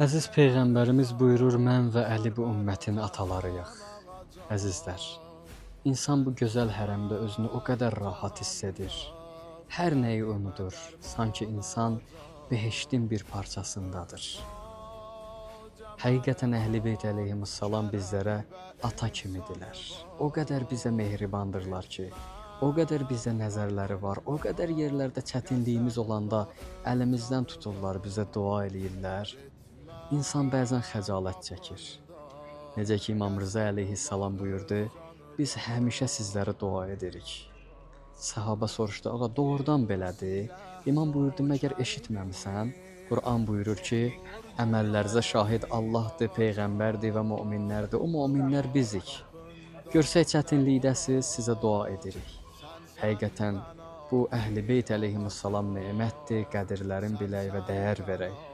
Əziz Peyğəmbərimiz buyurur, mən və Əli bu ümmətin atalarıyıq. Əzizlər, insan bu gözəl hərəmdə özünü o qədər rahat hiss edir. Hər nəyi unudur, sanki insan behiştin bir parçasındadır. Həqiqətən Əhl-i Beyt əleyhissalam bizlərə ata kimidirlər. O qədər bizə mehribandırlar ki, o qədər bizə nəzərləri var, o qədər yerlərdə çətinliyimiz olanda əlimizdən tuturlar, bizə dua eləyirlər. İnsan bəzən xəcalət çəkir. Necə ki, İmam Rza əleyhissalam buyurdu, biz həmişə sizlərə dua edirik. Sahaba soruşdu, ağa doğrudan belədir? İmam buyurdu, məgər eşitməmisən? Quran buyurur ki, əməllərinizə şahid Allahdır, Peyğəmbərdir və möminlərdir. O möminlər bizik. Görsək çətinlikdəsiz, sizə dua edirik. Həqiqətən bu Əhl-i Beyt əleyhissalam nemətdir, qədirlərin bilək və dəyər verək.